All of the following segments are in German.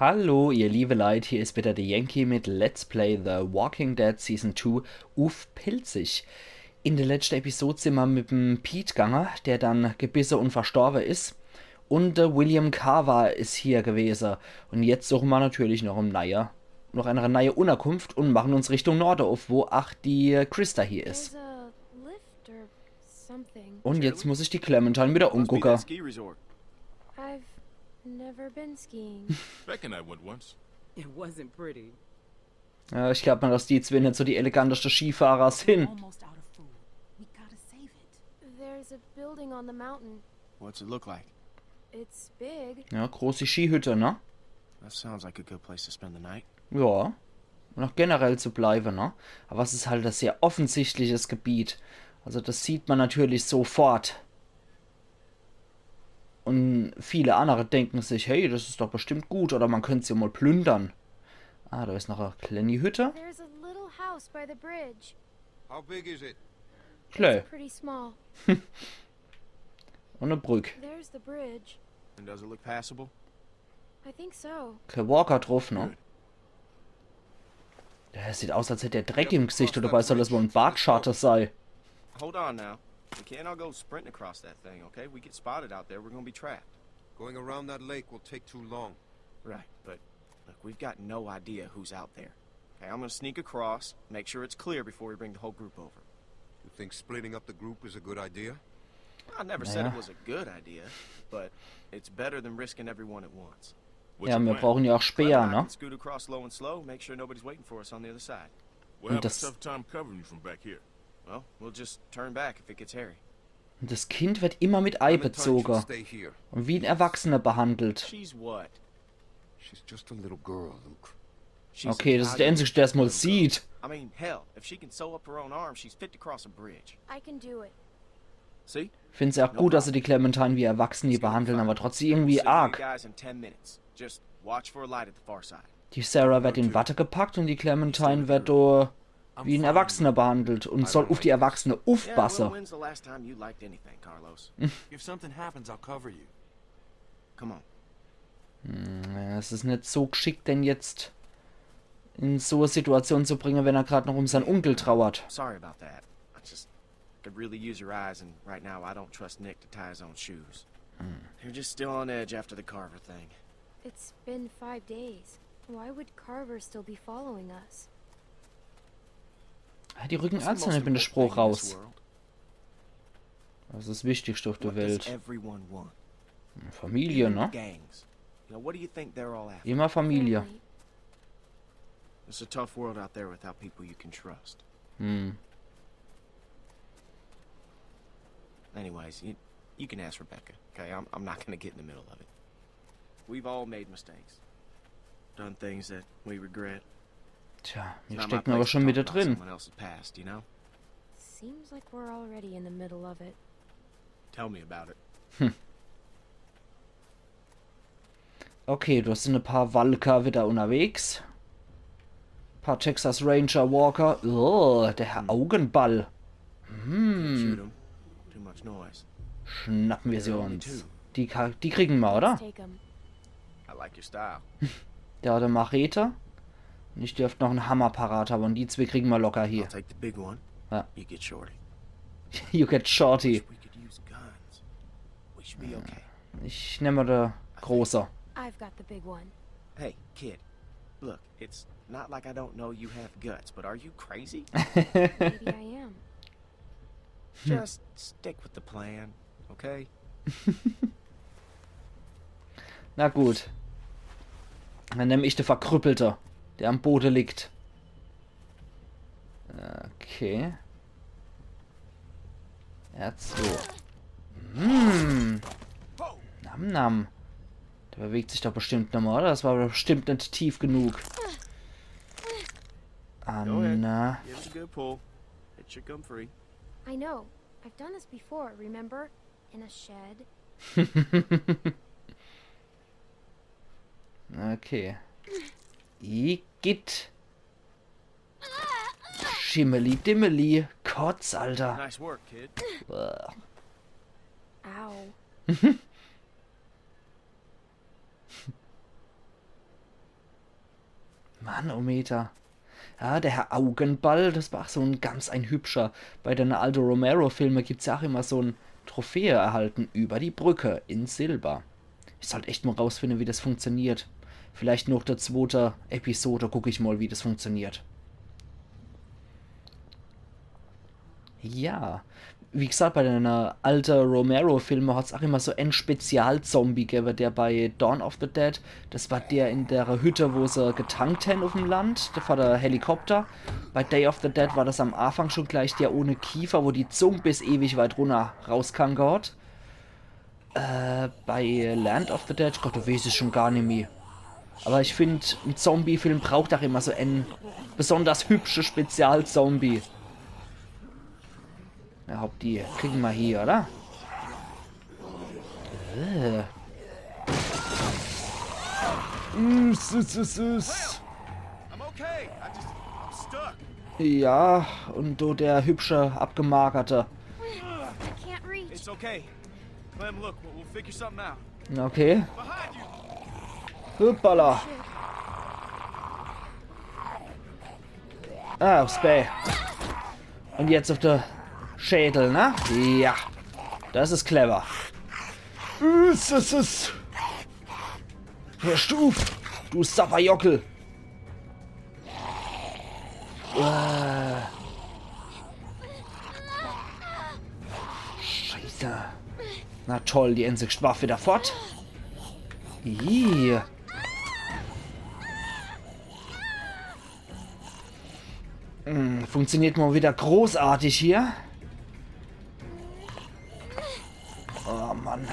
Hallo, ihr liebe Leute, hier ist wieder der Yankee mit Let's Play The Walking Dead Season 2 auf Pilzig. In der letzten Episode sind wir mit dem Pete gegangen, der dann gebissen und verstorben ist. Und William Carver ist hier gewesen. Und jetzt suchen wir natürlich noch eine neue Unterkunft und machen uns Richtung Norden auf, wo die Christa hier ist. Und jetzt muss ich die Clementine wieder umgucken. I've never been skiing. Beck and I went once. It wasn't pretty. Ja, ich glaube mal, dass die zwei nicht so die elegantesten Skifahrer sind. Almost out of food. We gotta save it. There's a building on the mountain. What's it look like? It's big. Ja, große Skihütte, ne? That sounds like a good place to spend the night. Ja. Und auch generell zu bleiben, ne? Aber es ist halt ein sehr offensichtliches Gebiet. Also das sieht man natürlich sofort. Und viele andere denken sich, hey, das ist doch bestimmt gut, oder man könnte es ja mal plündern. Ah, da ist noch eine kleine Hütte. There's a little house by the bridge. How big is it? Klar. Pretty small. Und eine Brücke. There's the bridge. And does it look passable? I think so. Kein Walker drauf, ne? Der sieht aus, als hätte er Dreck im Gesicht, oder dabei soll das wohl ein Bartschatter sein. Hold on now. We can't all go sprinting across that thing, okay? We get spotted out there, we're gonna be trapped. Going around that lake will take too long. Right, but look, we've got no idea who's out there. Okay, I'm gonna sneak across, make sure it's clear before we bring the whole group over. You think splitting up the group is a good idea? I never said it was a good idea, but it's better than risking everyone at once. Ja, wir brauchen ja auch Speer, Clem and I ne? can scoot across low and slow, make sure nobody's waiting for us on the other side. We'll have a das- tough time covering you from back here. Well, we'll just turn back if it gets hairy. Und das Kind wird immer mit Ei Clementine should bezogen stay here. und wie ein Erwachsener behandelt. She's what? She's just a little girl, Luke. She's a Okay, das ist der Einzige, der es mal sieht. I mean, hell, if she can sew up her own arm, she's fit to cross a bridge. I can do it. See? Finde es auch gut, dass sie die Clementine wie Erwachsene behandeln, aber trotzdem irgendwie We'll send you arg. guys in 10 minutes. Just watch for a light at the far side. Die Sarah wird in Watte gepackt und die Clementine wird wie ein Erwachsener behandelt und soll auf die Erwachsene Yeah, well, aufpassen. when's the last time you liked anything, Carlos? If something happens, I'll cover you. Come on. Ja, es ist nicht so geschickt, denn jetzt in so eine Situation zu bringen, wenn er gerade noch um seinen Onkel trauert. Sorry about that. I just could really use your eyes, and right now I don't trust Nick to tie his own shoes. You're just still on edge after the Carver thing. It's been 5 days. Why would Carver still be following us? Ja, die rücken What's the ernst most nicht mit dem important Spruch thing in this raus. world? Das ist das Wichtigste auf der What does Welt. everyone want? Familie, Even ne? Gangs. You know, what do you think they're all after? Immer Familie. Family. It's a tough world out there without people you can trust. Hm. Anyways, you can ask Rebecca, okay? I'm not gonna get in the middle of it. We've all made mistakes. Done things that we regret. Tja, It's wir not my stecken aber place to schon talk wieder about drin. someone else's past, you know? Seems like we're already in the middle of it. Tell me about it. Okay, du sind ein paar Walker wieder unterwegs. Ein paar Texas Ranger Walker. Oh, der Herr Augenball. Can't shoot 'em. Too much noise. Schnappen wir sie They're only uns. two. Die kriegen wir, oder? Let's take 'em. I like your style. Der hat eine Machete. Und ich dürfte noch einen Hammer parat haben. Und die zwei kriegen wir locker I'll hier. take the big one. Ah. You get shorty. You get shorty. We could use guns. We should be okay. Ich nehme der Große. I've got the big one. Hey, kid. Look, it's not like I don't know you have guts, but are you crazy? Maybe I am. Just stick with the plan, okay? Na gut. Dann nehme ich den Verkrüppelte, der am Boden liegt. Okay. R2. Nam nam. Der bewegt sich doch bestimmt nochmal, oder? Das war bestimmt nicht tief genug. Ah, Go ahead. na. Give it a good pull. It should come free. I know. I've done this before, remember? In a shed. Okay. Igitt. Schimmeli Dimmeli. Kotz, Alter. Nice work, kid. Uah. Ow. Manometer. Ja, der Herr Augenball, das war auch so ein hübscher. Bei den Aldo Romero-Filmen gibt es ja auch immer so ein Trophäe erhalten über die Brücke in Silber. Ich sollte echt mal rausfinden, wie das funktioniert. Vielleicht noch der zweite Episode gucke ich mal, wie das funktioniert. Ja, wie gesagt, bei den alten Romero-Filmen hat es auch immer so einen Spezialzombie gegeben, der bei Dawn of the Dead, das war der in der Hütte, wo sie getankt haben auf dem Land, der war der Helikopter. Bei Day of the Dead war das am Anfang schon gleich der ohne Kiefer, wo die Zunge bis ewig weit runter rauskam gehabt. Bei Land of the Dead, Gott, du weißt es schon gar nicht mehr. Aber ich finde, ein Zombie-Film braucht auch immer so einen besonders hübschen Spezialzombie. Ja, Haupt die kriegen wir hier, oder? I'm okay. I'm stuck. Ja, und du der hübsche, abgemagerte. I can't reach. It's okay. Clem, look, we'll figure something out. Okay. Behind you! Hoppala. Ah, aufs Bay. Und jetzt auf der Schädel, ne? Ja. Das ist clever. Herr Stuf, du Sapperjockel. Scheiße. Na toll, die Insektswaffe wieder fort. Hier. Funktioniert mal wieder großartig hier. Oh Mann.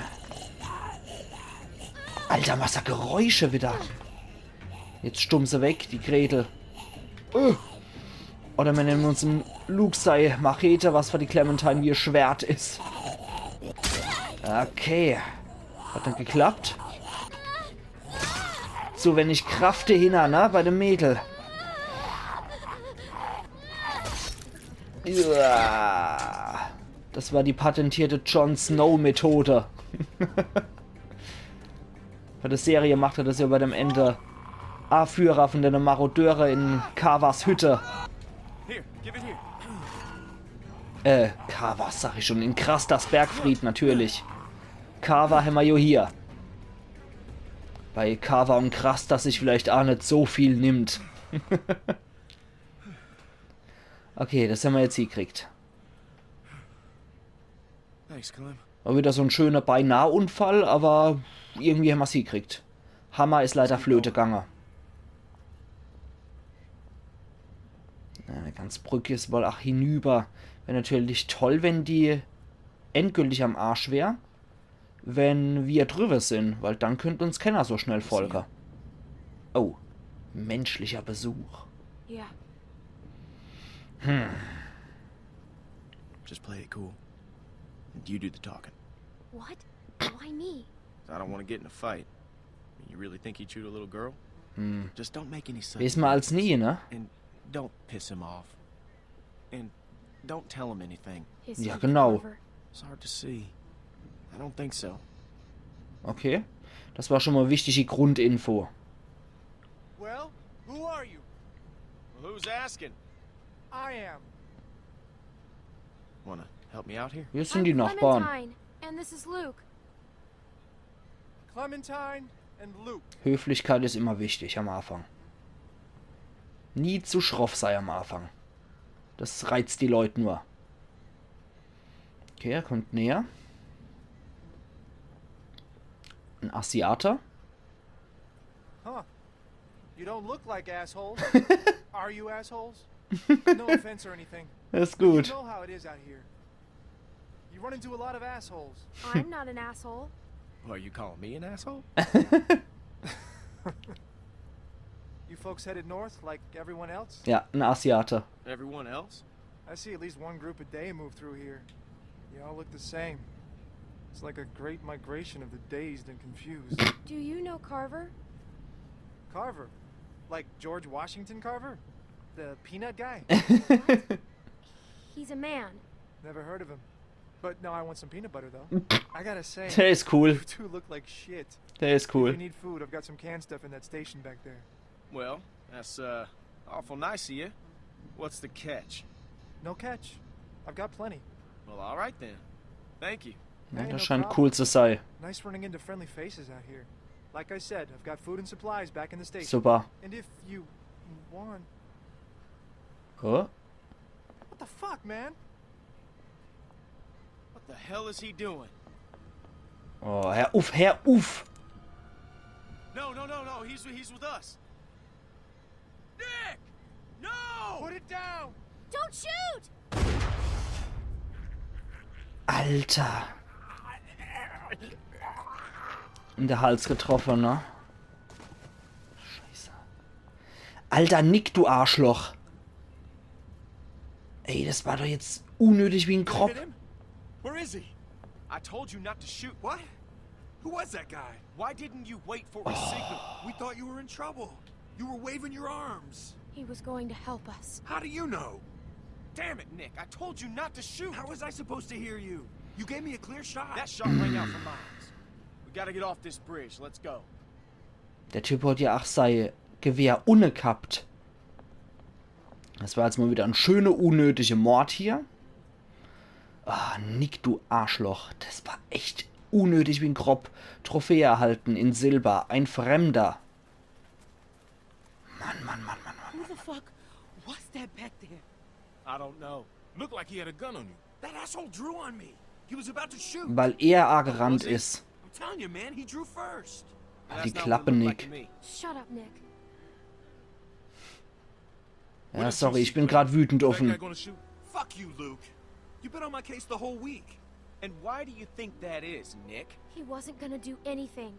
Alter, was da Geräusche wieder. Jetzt stumm sie weg, die Gretel. Oder wir nehmen uns ein Luxei Machete, was für die Clementine wie ihr Schwert ist. Okay. Hat dann geklappt. So, wenn ich krafte hin, ne, bei dem Mädel. Ja. Das war die patentierte Jon Snow Methode. Bei der Serie macht er das ja bei dem Ende. A-Führer von den Marodeure in Kavas Hütte. Here, give it here. Kavas sag ich schon. In Krastas Bergfried natürlich. Kava haben wir jo hier. Bei Kava und Krastas sich vielleicht auch nicht so viel nimmt. Okay, das haben wir jetzt hier gekriegt. Thanks, Clem. War wieder so ein schöner Beinahe-Unfall, aber irgendwie haben wir es hier gekriegt. Hammer ist leider Flöte gegangen. Ja, ganz Brücke ist wohl auch hinüber. Wäre natürlich toll, wenn die endgültig am Arsch wäre. Wenn wir drüber sind, weil dann könnte uns keiner so schnell folgen. Oh, menschlicher Besuch. Yeah. Just play it cool. And you do the talking. What? Why me? I don't want to get in a fight. You really think he chewed a little girl? Just don't make any sense. Weiß man als nie, ne? And don't piss him off. And don't tell him anything. His Ja, teeth, genau. Carver. It's hard to see. I don't think so. Okay. Das war schon mal wichtige Grundinfo. Well, who are you? Well, who's asking? I am. Wanna help me out here? Wir sind I'm die Nachbarn. Clementine, and this is Luke. Clementine and Luke. Höflichkeit ist immer wichtig am Anfang. Nie zu schroff sei am Anfang. Das reizt die Leute nur. Okay, er kommt näher. Ein Asiater. Huh. You don't look like assholes. Are you assholes? No offense or anything. Das ist You gut. know how it is out here. You run into a lot of assholes. I'm not an asshole. What, you calling me an asshole? You folks headed north like everyone else? Ja, ein Asiater. Everyone else? I see at least one group a day move through here. You all look the same. It's like a great migration of the dazed and confused. Do you know Carver? Carver? Like George Washington Carver? The peanut guy? He's a man. Never heard of him. But no, I want some peanut butter though. I gotta say, Der ist cool. you two look like shit. Der ist If cool. you need food, I've got some canned stuff in that station back there. Well, That's, awful nice of you. What's the catch? No catch. I've got plenty. Well, all right then. Thank you. Ja, Hey, das no scheint problem. cool zu sein. Nice running into friendly faces out here. Like I said, I've got food and supplies back in the station. Super. And if you want... Oh, What the fuck, man? What the hell is he doing? oh, Herr Uff, Herr Uff. No, he's with us. Nick! No! Put it down! Don't shoot! Alter. In der Hals getroffen, ne? Scheiße. Alter, Nick, du Arschloch. Ey, das war doch jetzt unnötig wie ein Krop. Hit him? Where is he? I told you not to shoot. What? Who was that guy? Why didn't you wait for a signal? We thought you were in trouble. You were waving your arms. He was going to help us. How do you know? Damn it, Nick. I told you not to shoot. How was I supposed to hear you? You gave me a clear shot. That shot rang out for miles. We gotta get off this bridge. Let's go. Der Typ hat ja auch sein Gewehr unnekappt. Das war jetzt mal wieder ein schöner, unnötiger Mord hier. Ah, Nick, du Arschloch. Das war echt unnötig wie ein Krop. Trophäe erhalten in Silber. Ein Fremder. Mann. Who the fuck was that back there? I don't know. Looked like he had a gun on you. That asshole drew on me. He was about to shoot. Weil er gerannt ist. I'm telling you, man, he drew first. Halt die That's not Klappe, what it looked Nick. like to me. Shut up, Nick. Ja, sorry, ich bin gerade wütend auf That guy ihn. gonna shoot? Fuck you, Luke. You've been on my case the whole week. And why do you think that is, Nick? He wasn't gonna do anything.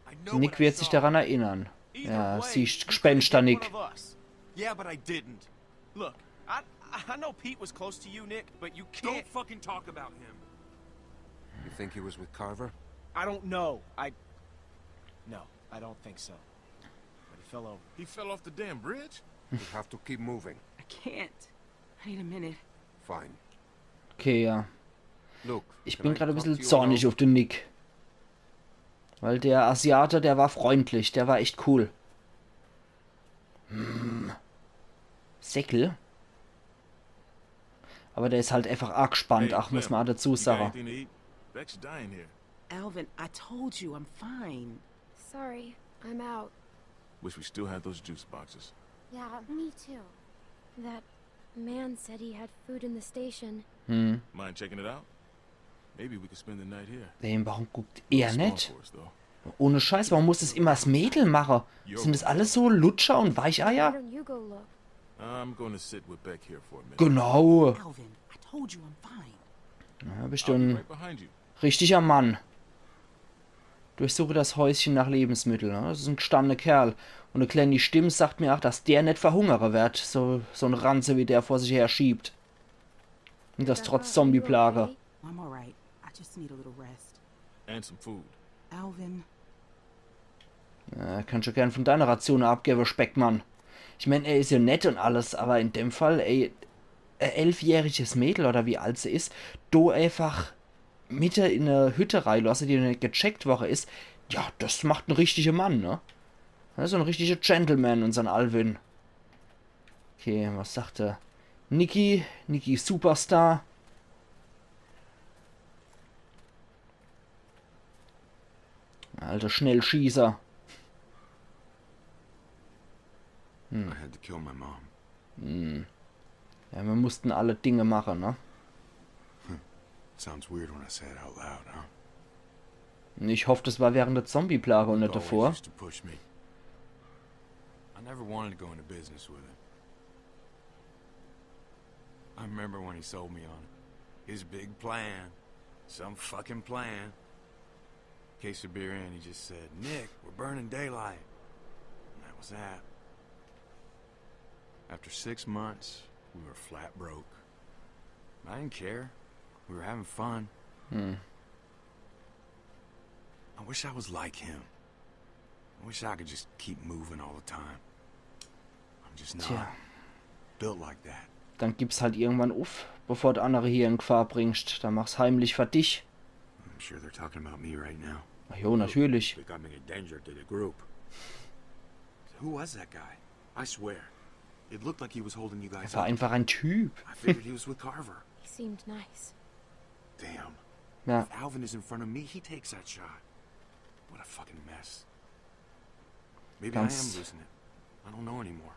I know Nick what I wird sich saw. daran erinnern. Either Ja, way, siehst you Gespenster, could've hit Nick. one of us. Yeah, but I didn't. Look, I know Pete was close to you, Nick, but you Don't can't. fucking talk about him. You think he was with Carver? I don't know. No, I don't think so. But he fell over. He fell off the damn bridge? We have to keep moving. I can't. I need a minute. Fine. Okay, ja. Look, Ich can bin I gerade ein talk bisschen to you zornig alone? auf den Nick. Weil der Asiate, der war freundlich. Der war echt cool. Säckel. Aber der ist halt einfach arg gespannt. Ach, muss man auch dazu You got sagen. anything to eat? Beck's dying here. Alvin, I told you I'm fine. Sorry, I'm out. Wish we still had those juice boxes. Yeah, me too. That man said he had food in the station. Hm. Mind checking it out? Maybe we could spend the night here. Ey, warum guckt er Small nicht? for us, though. Ohne Scheiß, warum muss das immer das Mädel machen? Sind das alles so Lutscher und Why Weicheier? don't you go look? I'm gonna sit with Beck here for a minute. Genau. Alvin, I told you I'm fine. Ja, bist I'll du be ein right behind you. richtiger Mann. Durchsuche das Häuschen nach Lebensmitteln. Ne? Das ist ein gestandener Kerl. Und eine kleine Stimme sagt mir auch, dass der nicht verhungern wird. So ein Ranze, wie der vor sich her schiebt. Und das Becca, trotz are you Zombie-Plage. okay? I'm alright. I just need a little rest. And some food. Alvin, Ja, kannst du gern von deiner Ration abgeben, Speckmann. Ich meine, er ist ja nett und alles, aber in dem Fall, ey, ein 11-jähriges Mädel oder wie alt sie ist, do einfach Mitte in eine Hütte reinlassen, die nicht gecheckt worden ist, ja, das macht ein richtiger Mann, ne? Das ist so ein richtiger Gentleman, unser Alvin. Okay, was sagt er? Niki Superstar. Alter Schnellschießer. I had to kill my mom. Ja, wir mussten alle Dinge machen, ne? Sounds weird when I say it out loud, huh? Und ich hoffe, das war während der Zombie-Plage und nicht Always davor. used to push me. I never wanted to go into business with him. I remember when he sold me on it. His big plan. Some fucking plan. Case of beer in, he just said, "Nick, we're burning daylight." And that was that. After 6 months, we were flat broke. I didn't care. We were having fun. I wish I was like him. I wish I could just keep moving all the time. I'm just not Tja, built like that. dann gib's halt irgendwann auf, bevor du andere hier in Gefahr bringst. Dann mach's heimlich für dich. I'm sure they're talking about me right now. Ach jo, natürlich. Becoming a danger to the group. Who was that guy? I swear. It looked like he was holding you Er guys war up. einfach ein Typ. I figured he was with Carver. He seemed nice. Damn. Ja, If Alvin is in front of me, he takes that shot. What a fucking mess. Maybe I am Ganz- losing it. I don't know anymore.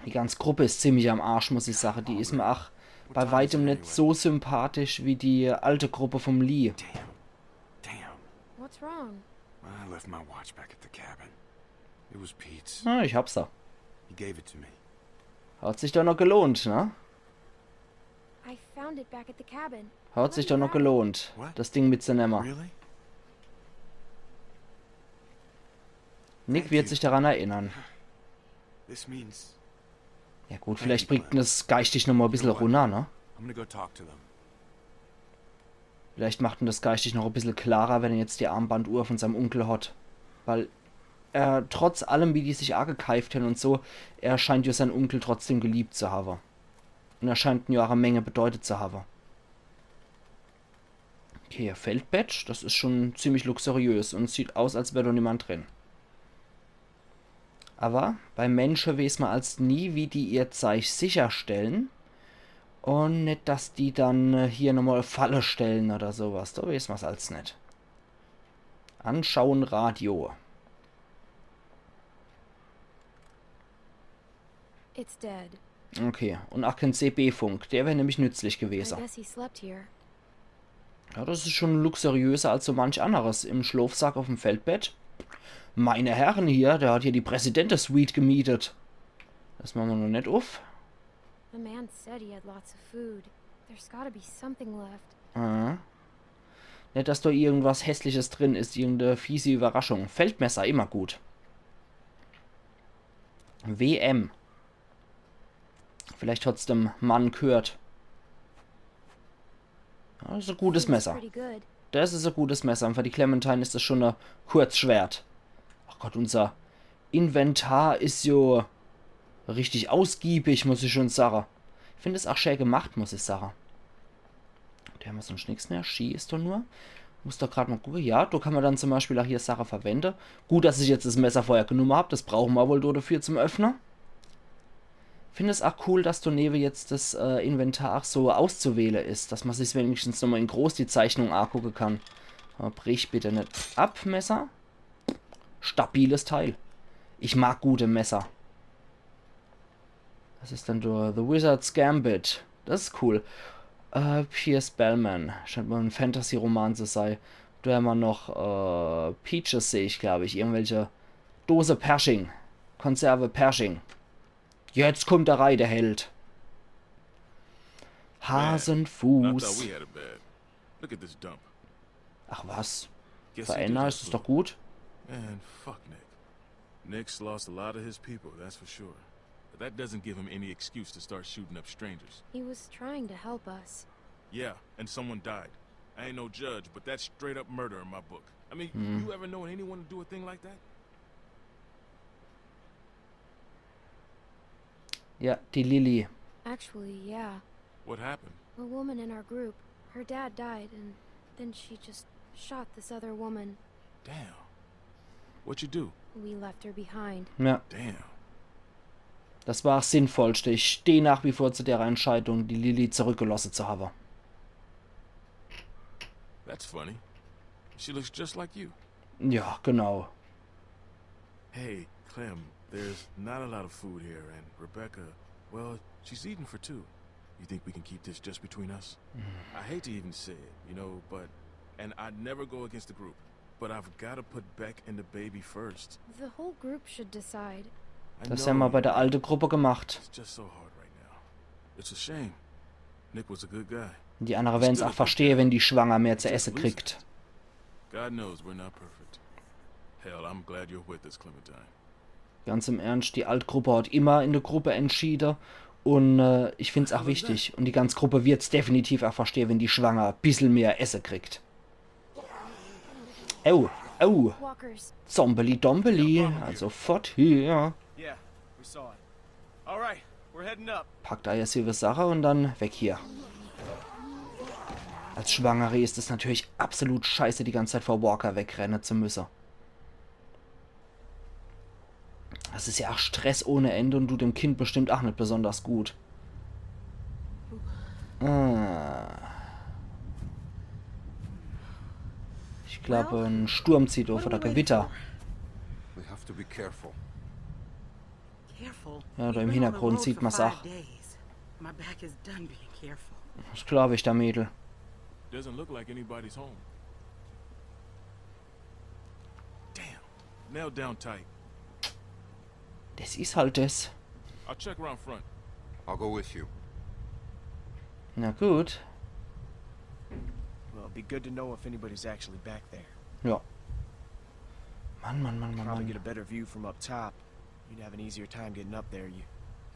die ganze Gruppe ist ziemlich am Arsch, muss ich sagen. Die ist mir auch bei weitem nicht so sympathisch wie die alte Gruppe vom Lee. Damn. Damn. What's wrong? I left my watch back at the cabin. It was Pete's. Ah, ich hab's da. He gave it to me. Hat sich doch noch gelohnt, ne? I found it back at the cabin. Hat sich doch noch gelohnt, What? das Ding mitzunehmen. Really? Nick wird sich daran erinnern. This means Ja gut, vielleicht bringt ihn das geistig noch mal ein bisschen runter, ne? I'm gonna go talk to them. Vielleicht macht ihn das geistig noch ein bisschen klarer, wenn er jetzt die Armbanduhr von seinem Onkel hat. Weil er trotz allem, wie die sich angekeift haben und so, er scheint ja seinen Onkel trotzdem geliebt zu haben. Und er scheint ihm ja auch eine Menge bedeutet zu haben. Okay, ein Feldbett, das ist schon ziemlich luxuriös und sieht aus, als wäre da niemand drin. Aber bei Menschen weiß man als nie, wie die ihr Zeug sicherstellen. Und nicht, dass die dann hier nochmal Falle stellen oder sowas. Da weiß man es als nicht. Anschauen Radio. It's dead. Okay, und auch kein CB-Funk. Der wäre nämlich nützlich I gewesen. guess he slept here. Ja, das ist schon luxuriöser als so manch anderes. Im Schlafsack auf dem Feldbett. Meine Herren hier, der hat hier die Präsidenten-Suite gemietet. Das machen wir noch nicht auf. The man said he had lots of food. There's gotta be something left. Ah. Nicht, dass da irgendwas Hässliches drin ist, irgendeine fiese Überraschung. Feldmesser, immer gut. WM. Vielleicht hat's dem Mann gehört. Ja, das ist ein gutes Seems Messer. pretty good. Das ist ein gutes Messer. Und für die Clementine ist das schon ein Kurzschwert. Ach Gott, unser Inventar ist jo richtig ausgiebig, muss ich schon sagen. Ich finde es auch schön gemacht, muss ich sagen. Da haben wir sonst nichts mehr. Ski ist doch nur. Muss doch gerade mal gucken. Ja, da kann man dann zum Beispiel auch hier Sachen verwenden. Gut, dass ich jetzt das Messer vorher genommen habe. Das brauchen wir wohl dafür zum Öffnen. Ich finde es auch cool, dass Doneve jetzt das Inventar auch so auszuwählen ist. Dass man sich wenigstens nochmal in groß die Zeichnung angucken kann. Aber brich bitte nicht ab, Messer. Stabiles Teil. Ich mag gute Messer. Das ist dann durch The Wizard's Gambit. Das ist cool. Pierce Bellman. Scheint mal ein Fantasy-Roman zu sein. Da haben wir noch Peaches, sehe ich, glaube ich. Irgendwelche Dose Pershing. Konserve Pershing. Jetzt kommt der Rei, der Held. I Hasenfuß. thought we had it bad. Look at this dump. Ach was. Guess Für he did Anna have ist es food. doch gut. Man, fuck Nick. Nick's lost a lot of his people, that's for sure. But that doesn't give him any excuse to start shooting up strangers. He was trying to help us. Yeah, and someone died. I ain't no judge, but that's straight up murder in my book. I mean, you ever known anyone to do a thing like that? Ja, die Lilly. Actually, yeah. What happened? A woman in our group. Her dad died, and then she just shot this other woman. Damn. What'd you do? We left her behind. Ja, Damn. das war sinnvollste. Ich stehe nach wie vor zu der Entscheidung, die Lilly zurückgelassen zu haben. That's funny. She looks just like you. Ja, genau. Hey, Clem, there's not a lot of food here, and Rebecca, well, she's eating for two. You think we can keep this just between us? I hate to even say it, you know, but... And I'd never go against the group. But I've got to put Beck and the baby first. The whole group should decide. I Das know haben wir bei you- der alten Gruppe gemacht. It's just so hard right now. It's a shame. Nick was a good guy. Die anderen werden es auch verstehen, wenn die Schwanger mehr zu essen kriegt. God knows we're not perfect. Hell, I'm glad you're with us, Clementine. Ganz im Ernst, die Altgruppe hat immer in der Gruppe entschieden. Und ich finde es auch wichtig. Und die ganze Gruppe wird es definitiv auch verstehen, wenn die Schwanger ein bisschen mehr Essen kriegt. Oh, oh, Walkers. Zombeli Dombeli. Also fort hier. Yeah, we saw it. All right, we're heading up. Packt aggressive Sache und dann weg hier. Als Schwangere ist es natürlich absolut scheiße, die ganze Zeit vor Walker wegrennen zu müssen. Das ist ja auch Stress ohne Ende und tut dem Kind bestimmt auch nicht besonders gut. Ich glaube, ein Sturm zieht auf oder Gewitter. We have to be careful. Careful. Ja, da We've im been on the Hintergrund road sieht for man's 5 auch. days. My back is done being careful. Das glaube ich, der Mädel. Doesn't look like anybody's home. Damn. Nailed down tight. Das ist halt das. I'll check around front. I'll go with you. Na gut. Well, it'd be good to know if anybody's actually back there. Ja. Mann, Mann, Mann, Mann, Probably get a Mann. better view from up top. You'd have an easier time getting up there. You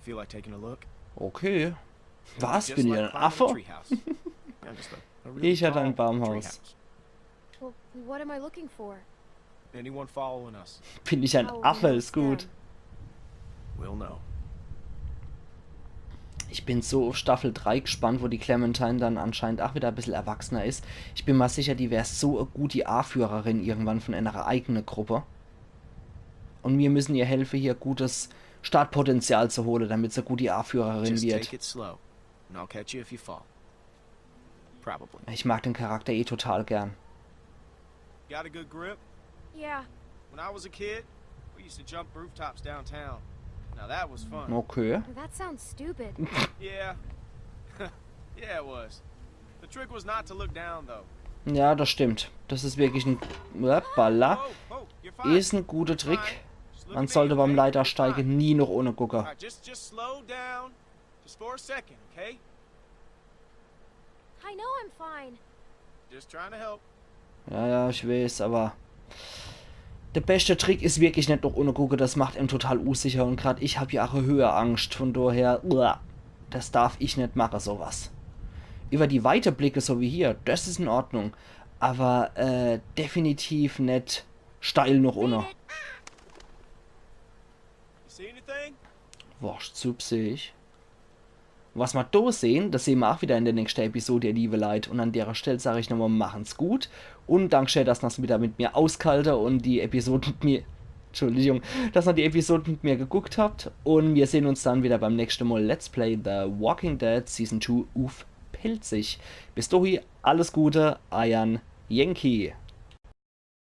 feel like taking a look? Okay. Was? Just Bin ich like ein climbing a Affe? treehouse. Yeah, just a really Ich hatte ein tall Baumhaus. treehouse. Well, what am I looking for? Anyone following us? Bin ich ein How will Affe? we Ist gut. them? We'll know. Ich bin so auf Staffel 3 gespannt, wo die Clementine dann anscheinend auch wieder ein bisschen erwachsener ist. Ich bin mal sicher, die wäre so eine gute A-Führerin irgendwann von einer eigenen Gruppe. Und wir müssen ihr helfen, hier gutes Startpotenzial zu holen, damit sie gute A-Führerin Just wird. take it slow, and I'll catch you if you fall. Probably. Ich mag den Charakter eh total gern. Got a good grip? Yeah, When I was a kid, we used to jump rooftops downtown. Now that was fun. Okay. that sounds stupid. Yeah. Yeah, it was. The trick was not to look down, though. Ja, das stimmt. Das ist wirklich ein... Hoppala. Oh, you're fine. Ist ein guter Trick. Fine. Just look Man at me, sollte beim okay? Leitersteigen Fine. nie noch ohne gucken. Alright, just slow down. Just for a second, okay? I know I'm fine. Just trying to help. Ja, ich weiß, aber... Der beste Trick ist wirklich nicht noch ohne gucken. Das macht ihn total unsicher. Und gerade ich habe ja auch eine Höheangst. Von daher... Das darf ich nicht machen, sowas. Über die weite Blicke, so wie hier, das ist in Ordnung. Aber definitiv nicht steil noch ohne. Made it. You see anything? Wurstsuppe sehe ich. Was wir da sehen, das sehen wir auch wieder in der nächsten Episode, ihr liebe Leute. Und an der Stelle sage ich nochmal, machen's gut. Und Dankeschön, dass ihr das wieder mit mir auskaltet und die Episode mit mir... Entschuldigung, dass ihr die Episode mit mir geguckt habt. Und wir sehen uns dann wieder beim nächsten Mal Let's Play The Walking Dead Season 2 auf Pilzig. Bis dahin, alles Gute, Ayan Yankee.